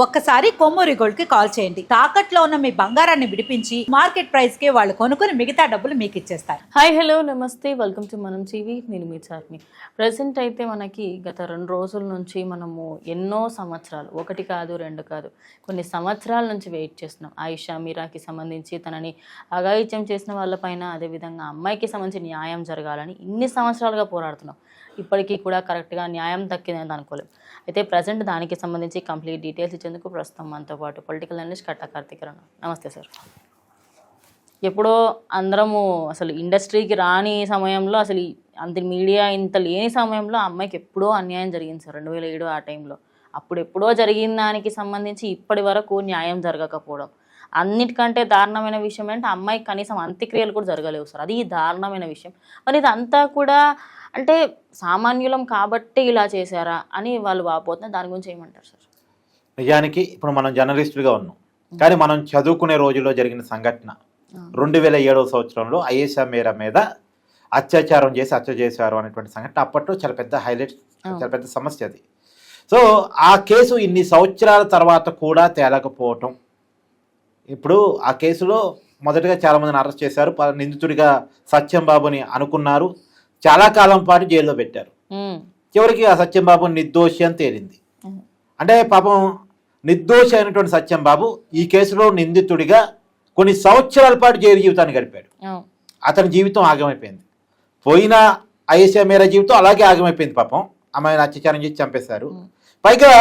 ఒక్కసారి కొమ్మూరి గోల్డ్ కి కాల్ చేయండి. తాకట్లో ఉన్న మీ బంగారాన్ని విడిపించి మార్కెట్ ప్రైస్ కి వాళ్ళు కొనుక్కుని మిగతా డబ్బులు మీకు ఇచ్చేస్తారు. హాయ్ హలో నమస్తే, వెల్కమ్ టు మనం టీవీ. నేను మీ చార్మి. ప్రజెంట్ అయితే మనకి గత 2 రోజుల నుంచి మనము ఎన్నో సంవత్సరాలు, 1 కాదు 2 కాదు, కొన్ని సంవత్సరాల నుంచి వెయిట్ చేస్తున్నాం. ఆయిషా మీరాకి సంబంధించి తనని అఘాయిత్యం చేసిన వాళ్ళపైన, అదేవిధంగా అమ్మాయికి సంబంధించి న్యాయం జరగాలని ఇన్ని సంవత్సరాలుగా పోరాడుతున్నాం. ఇప్పటికీ కూడా కరెక్ట్గా న్యాయం దక్కిందని అనుకోలేం. అయితే ప్రజెంట్ దానికి సంబంధించి కంప్లీట్ డీటెయిల్స్ ఇచ్చేందుకు ప్రస్తుతం మనతో పాటు పొలిటికల్ అనలిస్ట్ కట్టా కార్తికేయన్. నమస్తే సార్. ఎప్పుడో అందరము అసలు ఇండస్ట్రీకి రాని సమయంలో, అసలు అంత మీడియా ఇంత లేని సమయంలో అమ్మాయికి ఎప్పుడో అన్యాయం జరిగింది సార్, 2007 ఆ టైంలో. అప్పుడు ఎప్పుడో జరిగిన దానికి సంబంధించి ఇప్పటి వరకు న్యాయం జరగకపోవడం, అన్నిటికంటే దారుణమైన విషయం ఏంటంటే అమ్మాయికి కనీసం అంత్యక్రియలు కూడా జరగలేవు సార్. అది దారుణమైన విషయం. మరి ఇదంతా కూడా అంటే సామాన్యులం కాబట్టి ఇలా చేశారా అని వాళ్ళు వాపోతున్నారు. దాని గురించి ఏమంటారు సార్? నిజానికి ఇప్పుడు మనం జర్నలిస్టులుగా ఉన్నాం, కానీ మనం చదువుకునే రోజుల్లో జరిగిన సంఘటన 2007 సంవత్సరంలో ఆయిషా మీరా మీద అత్యాచారం చేసి హత్య చేశారు అనేటువంటి సంఘటన అప్పట్లో చాలా పెద్ద హైలైట్, చాలా పెద్ద సమస్య అది. సో ఆ కేసు ఇన్ని సంవత్సరాల తర్వాత కూడా తేలకపోవటం, ఇప్పుడు ఆ కేసులో మొదటగా చాలామందిని అరెస్ట్ చేశారు. నిందితుడిగా సత్యం బాబుని అనుకున్నారు, చాలా కాలం పాటు జైల్లో పెట్టారు. చివరికి ఆ సత్యం బాబు నిర్దోషి అని తేలింది. అంటే పాపం నిర్దోషి అయినటువంటి సత్యం బాబు ఈ కేసులో నిందితుడిగా కొన్ని సంవత్సరాల పాటు జైలు జీవితాన్ని గడిపాడు. అతని జీవితం ఆగమైపోయింది. పోయిన ఆయిషా మీరా జీవితం అలాగే ఆగమైపోయింది. పాపం అమ్మాయిని అత్యాచారం చేసి చంపేశారు. పైగా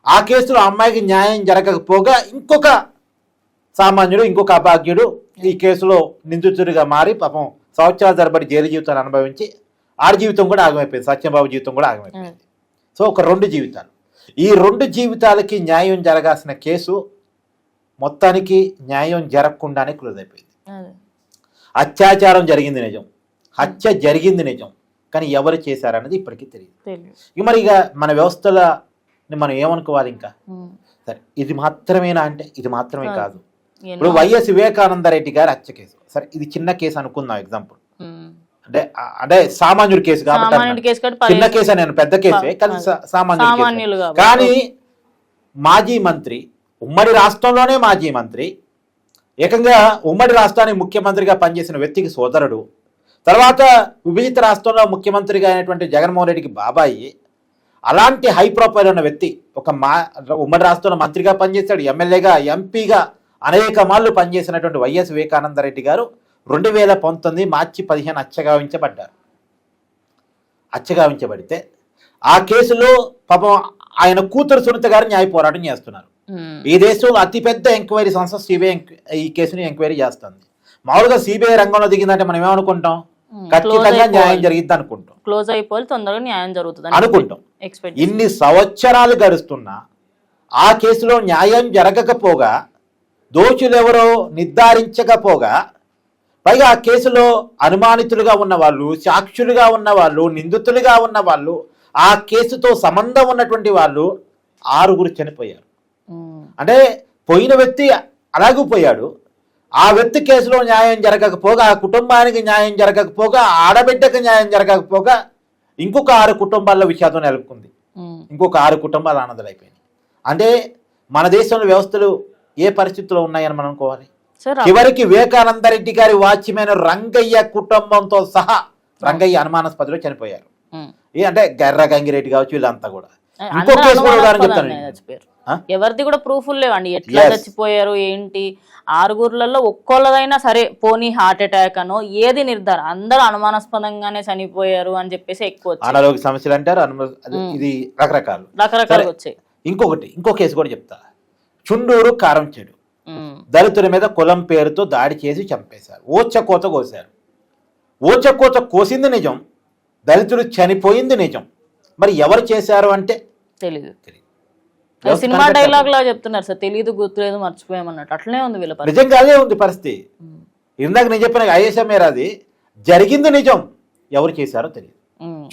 ఆ కేసులో అమ్మాయికి న్యాయం జరగకపోగా ఇంకొక సామాన్యుడు, ఇంకొక అభాగ్యుడు ఈ కేసులో నిందితుడిగా మారి పాపం సంవత్సరాల తరబడి జైలు జీవితాన్ని అనుభవించి ఆడి జీవితం కూడా ఆగమైపోయింది, సత్యంబాబు జీవితం కూడా ఆగమైపోయింది. సో ఒక 2 జీవితాలు, ఈ 2 జీవితాలకి న్యాయం జరగాల్సిన కేసు మొత్తానికి న్యాయం జరగకుండానే క్లోజ్ అయిపోయింది. అత్యాచారం జరిగింది నిజం, హత్య జరిగింది నిజం, కానీ ఎవరు చేశారన్నది ఇప్పటికీ తెలియదు. మరి ఇక మన వ్యవస్థలని మనం ఏమనుకోవాలి? ఇంకా సరే ఇది మాత్రమేనా అంటే ఇది మాత్రమే కాదు. ఇప్పుడు వైఎస్ వివేకానందరెడ్డి గారి హత్య కేసు, సరే ఇది చిన్న కేసు అనుకుందాం ఎగ్జాంపుల్, అంటే సామాన్యుడి కేసు కాబట్టి చిన్న కేసు, నేను పెద్ద కేసే కానీ సామాన్యుడు. కానీ మాజీ మంత్రి, ఉమ్మడి రాష్ట్రంలోనే మాజీ మంత్రి, ఏకంగా ఉమ్మడి రాష్ట్రానికి ముఖ్యమంత్రిగా పనిచేసిన వ్యక్తికి సోదరుడు, తర్వాత విభజిత రాష్ట్రంలో ముఖ్యమంత్రిగా అయినటువంటి జగన్మోహన్ రెడ్డికి బాబాయి, అలాంటి హై ప్రొఫైల్ ఉన్న వ్యక్తి ఒక ఉమ్మడి రాష్ట్రంలో మంత్రిగా పనిచేశాడు, ఎమ్మెల్యేగా, ఎంపీగా అనేక మార్లు పనిచేసినటువంటి వైఎస్ వివేకానందరెడ్డి గారు 2019 మార్చి 15 హత్యగావించబడ్డారు. హత్యగావించబడితే ఆ కేసులో పాపం ఆయన కూతురు సునీత గారు న్యాయ పోరాటం చేస్తున్నారు. ఈ దేశంలో అతిపెద్ద ఎంక్వైరీ సంస్థ సిబిఐ ఈ కేసుని ఎంక్వైరీ చేస్తుంది. మామూలుగా సిబిఐ రంగంలో దిగిందంటే మనం ఏమనుకుంటాం? ఖచ్చితంగా న్యాయం జరిగిద్ది అనుకుంటాం, క్లోజ్ అయిపోయి తొందరగా న్యాయం జరుగుతుంది అనుకుంటాం. ఇన్ని సంవత్సరాలు గడుస్తున్నా ఆ కేసులో న్యాయం జరగకపోగా, దోషులెవరో నిర్ధారించకపోగా, పైగా ఆ కేసులో అనుమానితులుగా ఉన్న వాళ్ళు, సాక్షులుగా ఉన్న వాళ్ళు, నిందితులుగా ఉన్న వాళ్ళు, ఆ కేసుతో సంబంధం ఉన్నటువంటి వాళ్ళు 6 చనిపోయారు. అంటే పోయిన వ్యక్తి అలాగే పోయాడు, ఆ వ్యక్తి కేసులో న్యాయం జరగకపోగా, ఆ కుటుంబానికి న్యాయం జరగకపోగా, ఆడబిడ్డకు న్యాయం జరగకపోగా ఇంకొక 6 కుటుంబాల్లో విషాదం నెలకొంది. ఇంకొక 6 కుటుంబాలు అనాథలైపోయినాయి. అంటే మన దేశంలో వ్యవస్థలు ఏ పరిస్థితిలో ఉన్నాయని మనం అనుకోవాలి. చివరికి వివేకానందరెడ్డి గారి వాచ్మెన్ రంగయ్య కుటుంబంతో సహా, రంగయ్య అనుమానాస్పదలో చనిపోయారు. అంటే గర్ర గంగిరెడ్డి కావచ్చు, వీళ్ళంతా కూడా. ఇంకో కేసు కూడా ఉదాహరణ చెప్తాను, ఎవరిది కూడా ప్రూఫ్లు లేవండి ఎట్లా చచ్చిపోయారు ఏంటి. 6గురిలో ఒక్కోళ్ళదైనా సరే పోనీ హార్ట్ అటాక్ అనో ఏది నిర్ధారణ, అందరూ అనుమానాస్పదంగానే చనిపోయారు అని చెప్పేసి ఎక్కువ అనారోగ్య సమస్యలు అంటారు. ఇది రకరకాలుగా వచ్చాయి. ఇంకో కేసు కూడా చెప్తా. చుండూరు కారంచేడు దళితుల మీద కులం పేరుతో దాడి చేసి చంపేశారు, ఓచకోత కోసారు. ఓచకోత కోసింది నిజం, దళితులు చనిపోయింది నిజం. మరి ఎవరు చేశారు అంటే తెలియదు. సినిమా డైలాగ్ లా చెప్తున్నారు సార్, తెలియదు, గుర్తులేదు, మర్చిపోయామన్నట్టు. అట్లనే ఉంది వీళ్ళ నిజంగా అదే ఉంది పరిస్థితి. ఇందాక నేను చెప్పిన ఆయిషా మీరాది జరిగింది నిజం, ఎవరు చేశారో తెలియదు.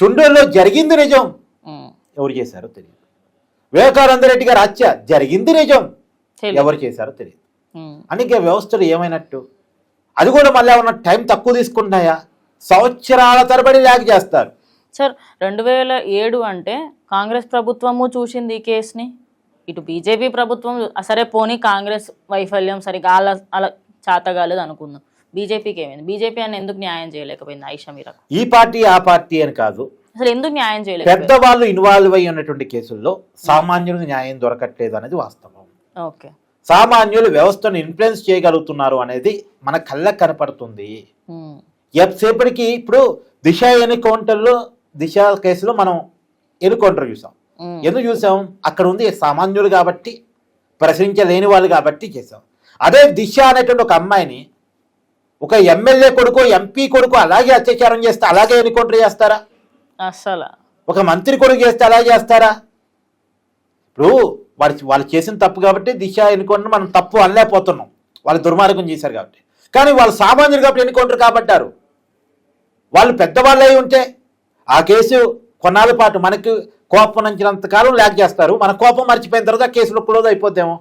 చుండూరులో జరిగింది నిజం, ఎవరు చేశారో తెలియదు. వివేకానందరెడ్డి గారి హత్య జరిగింది నిజం, ఎవరు చేశారో తెలియదు. అందుకే వ్యవస్థలు ఏమైనట్టు? అది కూడా మళ్ళీ ఏమన్నా టైం తక్కువ తీసుకుంటున్నాయా? సంవత్సరాల తరబడి ల్యాగ్ చేస్తారు. సార్ 2007 అంటే కాంగ్రెస్ ప్రభుత్వము చూసింది ఈ కేసుని, ఇటు బీజేపీ ప్రభుత్వం సరే పోనీ కాంగ్రెస్ వైఫల్యం సరిగా అలా చాతగాలేదు అనుకుందాం, బీజేపీకి ఏమైంది? బీజేపీ అని ఎందుకు న్యాయం చేయలేకపోయింది ఆయిషా మీరాకు? ఈ పార్టీ ఆ పార్టీ అని కాదు, అసలు ఎందుకు న్యాయం చేయలేదు? పెద్దవాళ్ళు ఇన్వాల్వ్ అయి ఉన్నటువంటి కేసుల్లో సామాన్యులకు న్యాయం దొరకట్లేదు అనేది వాస్తవం. ఓకే, సామాన్యులు వ్యవస్థను ఇన్ఫ్లుయెన్స్ చేయగలుగుతున్నారు అనేది మన కళ్ళకు కనపడుతుంది. ఎంతసేపటికి ఇప్పుడు దిశ ఎన్కౌంటర్లో, దిశ కేసులో మనం ఎన్కౌంటర్ చూసాం. ఎందుకు చూసాం? అక్కడ ఉంది సామాన్యులు కాబట్టి, ప్రశ్నించలేని వాళ్ళు కాబట్టి చేసాం. అదే దిశ అనేటువంటి ఒక అమ్మాయిని ఒక ఎమ్మెల్యే కొడుకు, ఎంపీ కొడుకు అలాగే అత్యాచారం చేస్తే అలాగే ఎన్కౌంటర్ చేస్తారా? అసలు ఒక మంత్రి కొడుకు చేస్తే అలా చేస్తారా? ఇప్పుడు వాళ్ళు చేసిన తప్పు కాబట్టి దిశ ఎన్కౌంటర్ మనం తప్పు అనలేకపోతున్నాం, వాళ్ళు దుర్మార్గం చేశారు కాబట్టి. కానీ వాళ్ళు సామాన్యులు కాబట్టి ఎన్కౌంటర్ కాబట్టారు. వాళ్ళు పెద్దవాళ్ళు అయి ఉంటే ఆ కేసు కొన్నాళ్ళ పాటు మనకి కోపం నంచినంత కాలం లేక చేస్తారు, మన కోపం మర్చిపోయిన తర్వాత ఆ కేసులో క్లోజ్ అయిపోద్దేమో.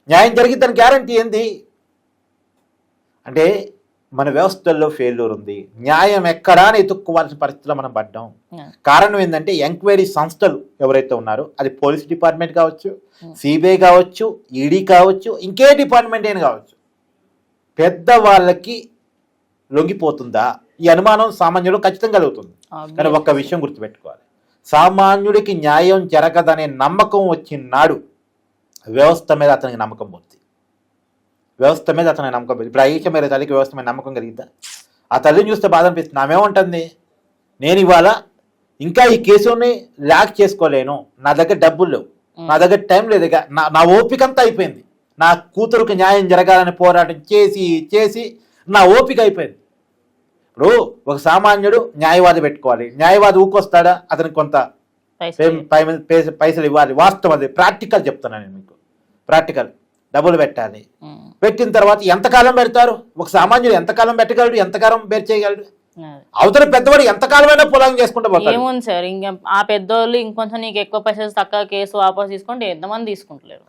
న్యాయం జరిగి దాని గ్యారంటీ ఏంది? అంటే మన వ్యవస్థల్లో ఫెయిల్యూర్ ఉంది. న్యాయం ఎక్కడా అని ఎత్తుక్కోవాల్సిన పరిస్థితిలో మనం పడ్డాం. కారణం ఏంటంటే ఎంక్వైరీ సంస్థలు ఎవరైతే ఉన్నారో, అది పోలీస్ డిపార్ట్మెంట్ కావచ్చు, సిబిఐ కావచ్చు, ఈడీ కావచ్చు, ఇంకే డిపార్ట్మెంట్ అయినా కావచ్చు, పెద్దవాళ్ళకి లొంగిపోతుందా ఈ అనుమానం సామాన్యుడు ఖచ్చితంగా కలుగుతుంది. కానీ ఒక్క విషయం గుర్తుపెట్టుకోవాలి, సామాన్యుడికి న్యాయం జరగదనే నమ్మకం వచ్చినాడు వ్యవస్థ మీద అతనికి నమ్మకం పోతుంది. వ్యవస్థ మీద అతనికి నమ్మకం పోతుంది. ఇప్పుడు ఆయిషా మీరా తల్లికి వ్యవస్థ మీద నమ్మకం కలిగిద్దా? ఆ తల్లిని చూస్తే బాధ అనిపిస్తుంది. ఆమెమంటుంది, నేను ఇవాళ ఇంకా ఈ కేసుని లాక్ చేసుకోలేను, నా దగ్గర డబ్బులు లేవు, నా దగ్గర టైం లేదు, నా ఓపిక అంతా అయిపోయింది, నా కూతురుకి న్యాయం జరగాలని పోరాటం చేసి చేసి నా ఓపిక అయిపోయింది. ఇప్పుడు ఒక సామాన్యుడు న్యాయవాది పెట్టుకోవాలి, న్యాయవాది ఊకొస్తాడా? అతనికి కొంత పైసలు ఇవ్వాలి. వాస్తవం, అది ప్రాక్టికల్ చెప్తున్నాను నేను మీకు. ప్రాక్టికల్ డబ్బులు పెట్టాలి. పెట్టిన తర్వాత ఎంతకాలం పెడతారు? ఒక సామాన్యుడు ఎంతకాలం పెట్టగలడు, ఎంతకాలం బేర్ చేయగలడు? అవతల పెద్దవాడు ఎంతకాలమైనా పొలం చేసుకుంటూ పోతాడు. ఏముంది సార్, ఇంకా ఆ పెద్దోళ్ళు ఇంకొంచెం నీకు ఎక్కువ పైసలు తక్కువ కేసు వాపస్ తీసుకుంటే ఎంతమంది తీసుకుంటలేరు?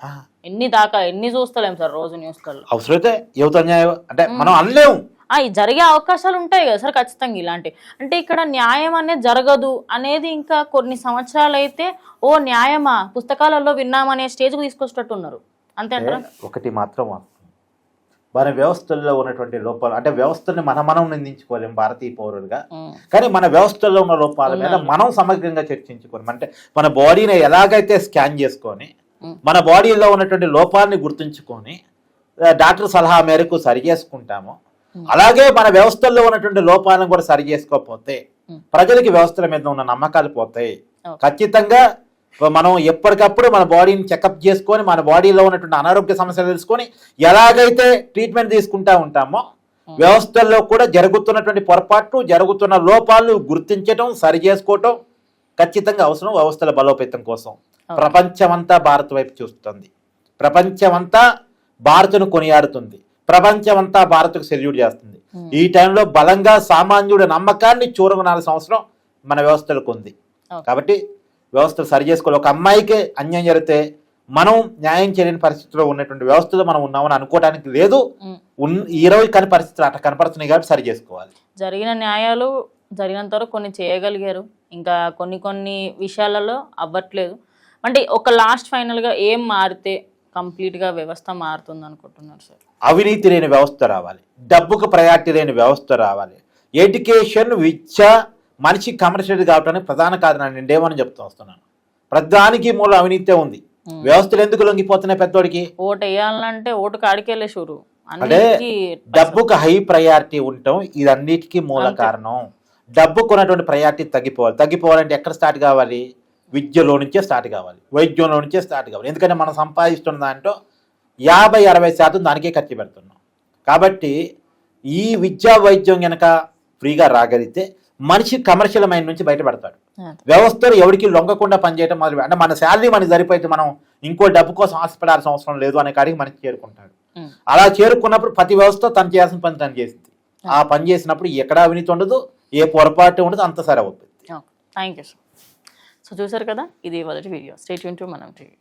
ఎన్ని చూస్తలేం సార్ రోజు న్యూస్లలో. అవసరమైతే యువత న్యాయం అంటే మనం అనలేము, జరిగే అవకాశాలు ఉంటాయి కదా సార్ ఖచ్చితంగా. ఇలాంటి అంటే ఇక్కడ న్యాయం అనేది జరగదు అనేది ఇంకా కొన్ని సంవత్సరాలు అయితే ఓ న్యాయమా పుస్తకాలలో విన్నామనే స్టేజ్కి తీసుకొచ్చేటట్టు ఉన్నారు. అంతే అంటారా? ఒకటి మాత్రం మన వ్యవస్థల్లో ఉన్నటువంటి లోపాలు, అంటే వ్యవస్థని మనం నిందించుకోలేము భారతీయ పౌరులుగా, కానీ మన వ్యవస్థల్లో ఉన్న లోపాల మీద మనం సమగ్రంగా చర్చించుకోలేము. అంటే మన బాడీని ఎలాగైతే స్కాన్ చేసుకొని, మన బాడీలో ఉన్నటువంటి లోపాలని గుర్తుంచుకొని డాక్టర్ సలహా మేరకు సరి చేసుకుంటామో, అలాగే మన వ్యవస్థల్లో ఉన్నటువంటి లోపాలను కూడా సరి చేసుకోకపోతే ప్రజలకి వ్యవస్థల మీద ఉన్న నమ్మకాలు పోతాయి. ఖచ్చితంగా మనం ఎప్పటికప్పుడు మన బాడీని చెకప్ చేసుకొని, మన బాడీలో ఉన్నటువంటి అనారోగ్య సమస్యలు తెలుసుకొని ఎలాగైతే ట్రీట్మెంట్ తీసుకుంటా ఉంటామో, వ్యవస్థల్లో కూడా జరుగుతున్నటువంటి పొరపాట్లు, జరుగుతున్న లోపాలు గుర్తించడం, సరి చేసుకోవటం ఖచ్చితంగా అవసరం వ్యవస్థల బలోపేతం కోసం. ప్రపంచమంతా భారత్ వైపు చూస్తుంది, ప్రపంచమంతా భారత్ను కొనియాడుతుంది, ప్రపంచమంతా భారత్కు సెల్యూట్ చేస్తుంది. ఈ టైంలో బలంగా సామాన్యుడి నమ్మకాన్ని చూరగొనాల్సిన అవసరం మన వ్యవస్థలకు ఉంది. కాబట్టి వ్యవస్థలు సరి చేసుకోవాలి. ఒక అమ్మాయికి అన్యాయం జరిగితే మనం న్యాయం చేయలేని పరిస్థితిలో ఉన్నటువంటి వ్యవస్థలో మనం ఉన్నామని అనుకోవడానికి లేదు. ఈ రోజు కాని పరిస్థితులు అట్లా కనపడుతున్నాయి కాబట్టి సరి చేసుకోవాలి. జరిగిన న్యాయాలు జరిగినంత వరకు కొన్ని చేయగలిగారు, ఇంకా కొన్ని విషయాలలో అవ్వట్లేదు. అంటే ఒక లాస్ట్ ఫైనల్గా ఏం మారితే కంప్లీట్గా వ్యవస్థ మారుతుంది అనుకుంటున్నారు సార్? అవినీతి లేని వ్యవస్థ రావాలి, డబ్బుకు ప్రయారిటీ లేని వ్యవస్థ రావాలి, ఎడ్యుకేషన్, విద్య మనిషి కమర్షియల్ కావడానికి ప్రధాన కారణం నేనేమని చెప్తూ వస్తున్నాను. ప్రధానికి మూల అవినీతే ఉంది. వ్యవస్థలు ఎందుకు లొంగిపోతున్నాయి? పెద్దోడికి ఓటు వేయాలంటే ఓటు కాడికెళ్ళే షూరు అంటే డబ్బుకు హై ప్రయారిటీ ఉండటం ఇదన్నిటికీ మూల కారణం. డబ్బుకు ఉన్నటువంటి ప్రయారిటీ తగ్గిపోవాలంటే ఎక్కడ స్టార్ట్ కావాలి? విద్యలో నుంచే స్టార్ట్ కావాలి, వైద్యంలో నుంచే స్టార్ట్ కావాలి. ఎందుకంటే మనం సంపాదిస్తున్న దాంట్లో 50-60% దానికే ఖర్చు పెడుతున్నాం. కాబట్టి ఈ విద్యా వైద్యం కనుక ఫ్రీగా రాగలిగితే మనిషి కమర్షియల్ మైండ్ నుంచి బయటపడతాడు. వ్యవస్థలు ఎవరికి లొంగకుండా పనిచేయడం మొదలు, అంటే మన శాలరీ మనకి సరిపోతే మనం ఇంకో డబ్బు కోసం ఆశపడాల్సిన అవసరం లేదు అనే కాడికి మనకి చేరుకుంటాడు. అలా చేరుకున్నప్పుడు ప్రతి వ్యవస్థ తను చేయాల్సిన పని తను చేసింది. ఆ పని చేసినప్పుడు ఎక్కడ అవినీతి ఉండదు, ఏ పొరపాటు ఉండదు, అంత సరే అవుతుంది. Thank you sir. సో చూసారు కదా, ఇది మొదటి వీడియో. స్టే ట్యూన్ టు మనం టీవీ.